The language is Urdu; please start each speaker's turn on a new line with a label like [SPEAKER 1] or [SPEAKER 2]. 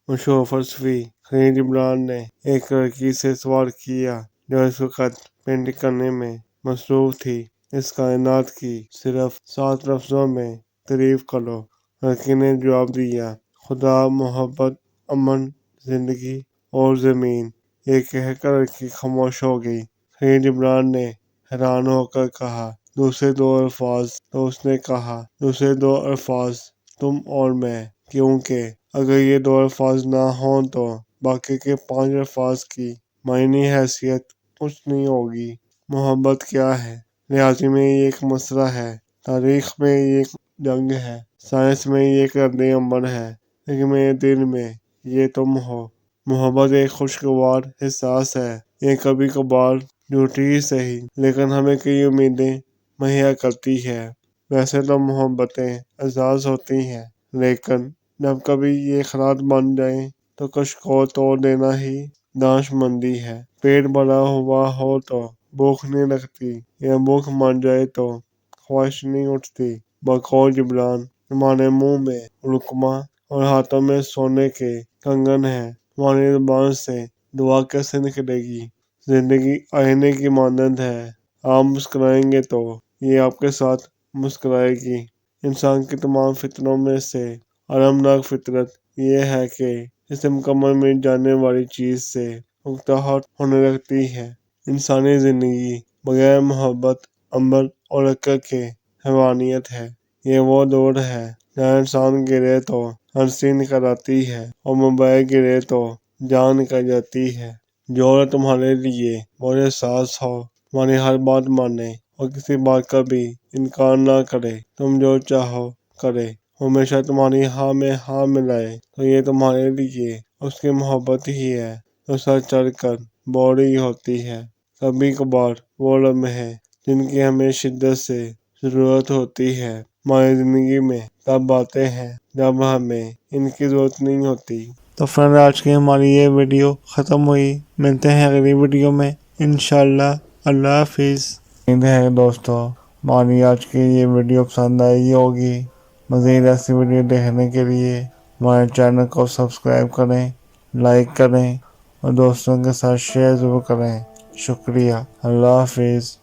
[SPEAKER 1] مشہور فلسفی خلیل جبران نے ایک لڑکی سے سوال کیا جو اس وقت پینٹنگ کرنے میں مصروف تھی، اس کائنات کی صرف 7 لفظوں میں تعریف کرو۔ لڑکی نے جواب دیا، خدا، محبت، امن، زندگی اور زمین۔ یہ کہہ کر لڑکی خاموش ہو گئی۔ خلیل جبران نے حیران ہو کر کہا، دوسرے 2 الفاظ؟ تو اس نے کہا، دوسرے 2 الفاظ تم اور میں، کیونکہ اگر یہ 2 الفاظ نہ ہوں تو باقی کے 5 الفاظ کی معنی حیثیت کچھ نہیں ہوگی۔ محبت کیا ہے؟ ریاضی میں یہ ایک مسئلہ ہے، تاریخ میں یہ ایک جنگ ہے، سائنس میں یہ ایک رد عمل ہے، لیکن میرے دل میں یہ تم ہو۔ محبت ایک خوشگوار احساس ہے، یہ کبھی کبھار جھوٹی ہی صحیح، لیکن ہمیں کئی امیدیں مہیا کرتی ہے۔ ویسے تو محبتیں اعزاز ہوتی ہیں، لیکن جب کبھی یہ خیالات بن جائیں تو کچھ کو توڑ دینا ہی دانش مندی ہے۔ پیٹ بھرا ہوا ہو تو بھوک نہیں لگتی، یا بھوک مر جائے تو خواہش نہیں اٹھتی۔ بقول جبران، تمہارے منہ میں لقمہ اور ہاتھوں میں سونے کے کنگن ہیں، تمہاری زبان سے دعا کیسے نکلے گی؟ زندگی آئینے کی مانند ہے، آپ مسکرائیں گے تو یہ آپ کے ساتھ مسکرائے گی۔ انسان کی تمام فطرتوں میں سے آرامناک فطرت یہ ہے کہ اسے مکمل مل جانے والی چیز سے اکتاہٹ ہونے لگتی ہے۔ انسانی زندگی بغیر محبت، عمل اور عقل کے حیوانیت ہے۔ یہ وہ دور ہے جہاں انسان گرے تو ہنسی نکل آتی ہے اور موبائل گرے تو جان نکل جاتی ہے۔ جو عورت تمہارے لیے بہت احساس ہو، تمہاری ہر بات مانے اور کسی بات کا بھی انکار نہ کرے، تم جو چاہو کرے، ہمیشہ تمہاری ہاں میں ہاں ملائے، تو یہ تمہارے لیے اس کی محبت ہی ہے جو سر چڑھ کر بول رہی ہوتی ہے۔ کبھی کبھار وہ لمحے جن کی ہمیں شدت سے ضرورت ہوتی ہے ہماری زندگی میں تب آتے ہیں جب ہمیں ان کی ضرورت نہیں ہوتی۔ تو فرینڈ، آج کی ہماری یہ ویڈیو ختم ہوئی، ملتے ہیں اگلی ویڈیو میں انشاءاللہ۔ اللہ حافظ۔ امید ہے دوستو ہماری آج کی یہ ویڈیو پسند آئی ہوگی۔ مزید ایسی ویڈیو دیکھنے کے لیے ہمارے چینل کو سبسکرائب کریں، لائک کریں اور دوستوں کے ساتھ شیئر ضرور کریں۔ شکریہ۔ اللہ حافظ۔